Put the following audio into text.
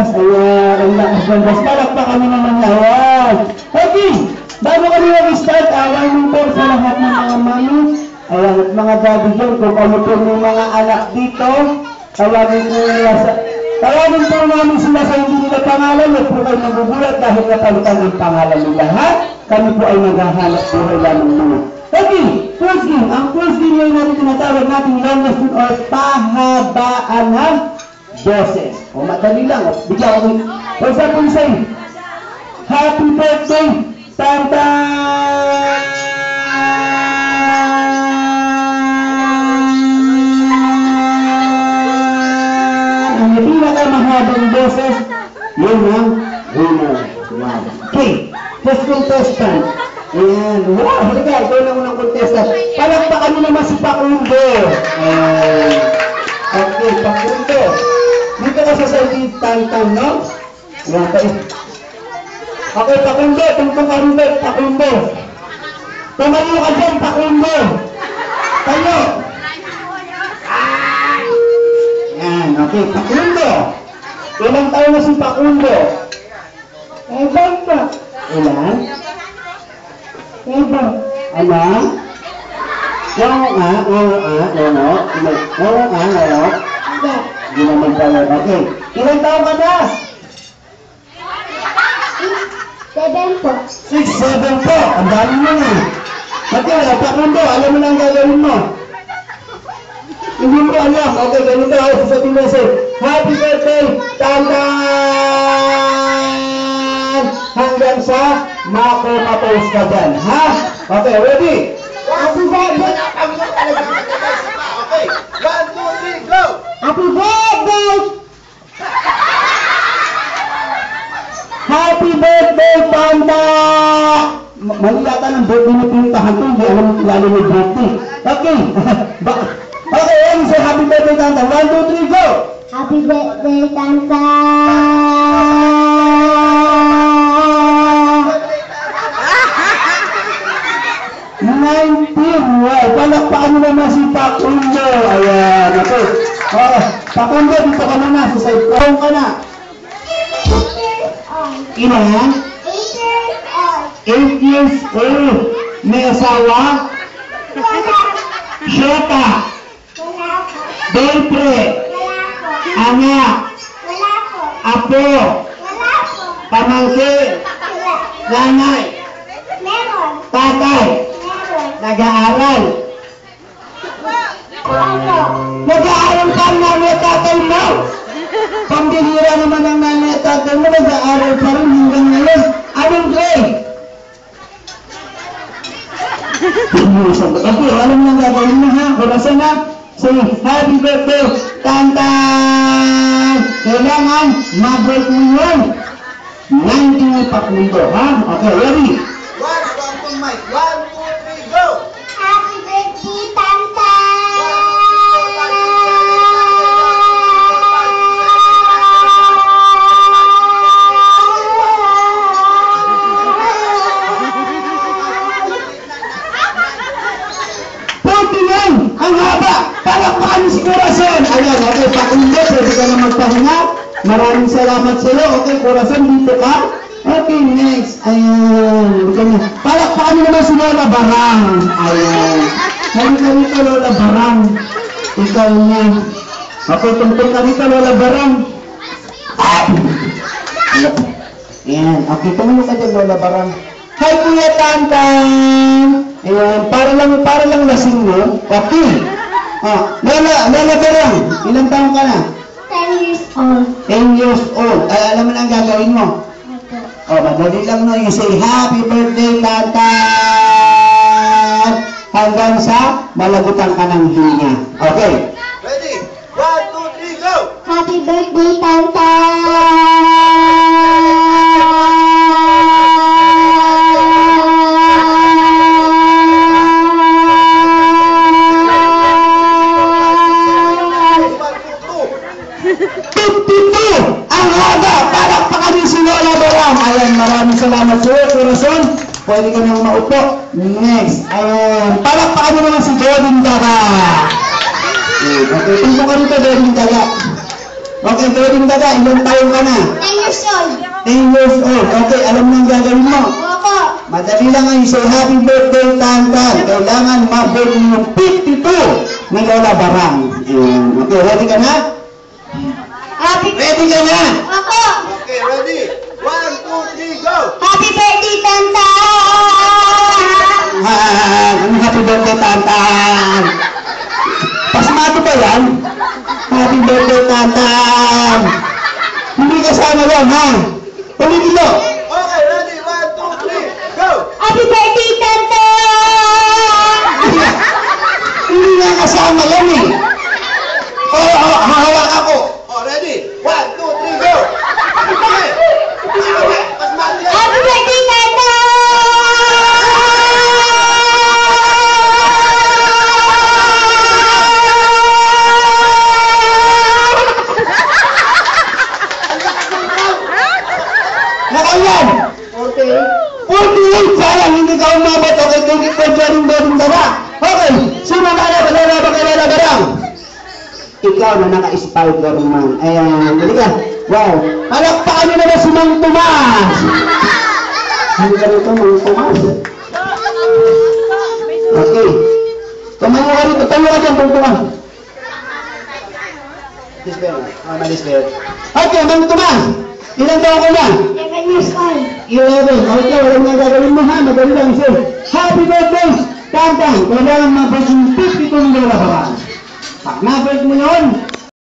lakas. Ayan, ang lakas ng boss. Palakpa kami naman na. Ayan. Okay, bago kami mag-start, warning po sa lahat ng mga mami. Ayan, at mga daddy dyan, kung ano po yung mga anak dito, tawagin po nila sa... Tawagin po namin sila sa hindi nila pangalan, at po kayo nagugulat dahil napalitan ang pangalan nila, ha? Kami po ay maghahanap buhay lamang muna. Okay, first game. Ang first game ngayon natin tinatawag natin longest or pahabaan ng boses. O madali lang, o bigla ko. For example, say, Happy birthday, Tantan! Ang pinakamahabang boses, yun ang winner. Wow. Okay, first contestant. Ayan. Wow, halika, ikaw lang unang contestant. Palakpakan mo naman si Pakundo. Okay, Pakundo. Dito ka sa side Tantan, no? Okay, Pakundo. Tungkong ka rin, Pakundo. Tumayo ka dyan, Pakundo. Tayo. Ayan, okay, Pakundo. Ilang taon na si Pakundo? Ilan pa. Ilan? Iba. Ano? Oo nga, lolo. Hindi naman pala. Okay. Ilang taon ka na? 7 po. 6, 7 po. Ang dami mo na. Okay, Pakundo, alam mo na ang gagawin mo. Hindi mo alam. Okay, ganito ako sasabihin mo sa'yo. Happy birthday, Tantan! Hanggang sa mako-mapos ka dyan, ha? Okay, ready? Happy birthday! Okay, 1, 2, 3, go! Happy birthday! Happy birthday, Tantan! Mali yata ng birthday na pinuntahan ko, hindi alam lalo may birthday. Okay, okay, and say happy birthday, Tantan. 1, 2, 3, go! Happy birthday, Tanta! 19! Wow! Palakpakan mo naman si Pakundo! Ayan! Okay. Pakundo, dito ka muna. Sa side ko ka na. Ilan? 8 years old. May asawa? Shota. Belpre. Anak. Apo. Pamangkin. Nanay. Tatay. Nag-aaral. Nag-aaral ka ang nanay at tatay mo. Pambihira naman ang nanay at tatay mo. Nag-aaral pa rin hanggang ngayon. Anong grade? Okay, alam mo na gagawin mo, ha? Kurasan na. Say, happy birthday, Tantan! Kailangan mag-break mo yun. 19 na Pakundo, ha? Okay, ready? 1, 1, 2, 3, go! Happy birthday, Tanta! Ang haba! Palakpakan si Corazon! Ayan, okay, Pakundo, pwede ka na magpahinga. Maraming salamat sa iyo. Okay, Corazon, dito ka. Okay, next. Ayan. Palakpakan mo naman si Lola Barang. Ayan. Halika rito, Lola Barang. Ikaw na. Okay, tungkol ka rito, Lola Barang. Ayan. Okay, tumulong ka dyan, Lola Barang. Hi, Kuya Tantan! Ayan, para lang lasing mo. Okay. Lola Barang, ilang taon ka na? 10 years old. 10 years old. Ay, alam mo na ang gagawin mo. Madali lang no. You say, happy birthday, Tantan! Hanggang sa malagutan ka ng hininga. Okay. Ready? 1, 2, 3, go! Happy birthday, Tanta! Maraming salamat sa iyo, Corazon. Pwede ka nang maupo. Next. Ayan. Palakpakan mo naman si Godin Daga. Okay, tumpo ka rito, Godin Daga. Okay, Doding Daga, ilang taon ka na? 10 years old. 10 years old. Okay, alam mo ang gagawin mo. Opo. Madali lang ang say happy birthday, Tantan. Kailangan ma-birth mo yung 52 ni Lola Barang. Ayan. Okay, ready ka na? Happy Ready ka na? Opo. Okay, ready? 1, 2, 3, go! Happy birthday, Tantan! Ano happy birthday, Tantan? Pasmato ba yan? Happy birthday, Tantan! Hindi kasama yan, ha? Ulitin mo! Okay, ready? 1, 2, 3, go! Happy birthday, Tantan! Hindi nga kasama yan, eh! Oo, hahawak ako! Oh, ready? 1, 2, 3, go! Okay! Okay, mas mati yan! Happy birthday, Tantan! Nakailan? 48! Sayang, hindi ka umabot. Okay, thank you for joining Doding Daga. Okay, sino ka na? Balala ba kay Lola Barang? Ikaw na naka-spider man. Ayan, dali ka. Wow. Palakpakan nyo naman si Mang Tomas. Ang ganito, Mang Tomas. Okay. Tumayo ka rito. Tayo ka dyan, Mang Tomas. Okay, Mang Tomas. Ilang taon ka na? 11 years old. 11. Okay, walang nga gagawin mo ha. Madali lang siya. Happy birthday! Tantan, kailangan mabot yung 52 ng Lola Barang. Pag nabot mo yun,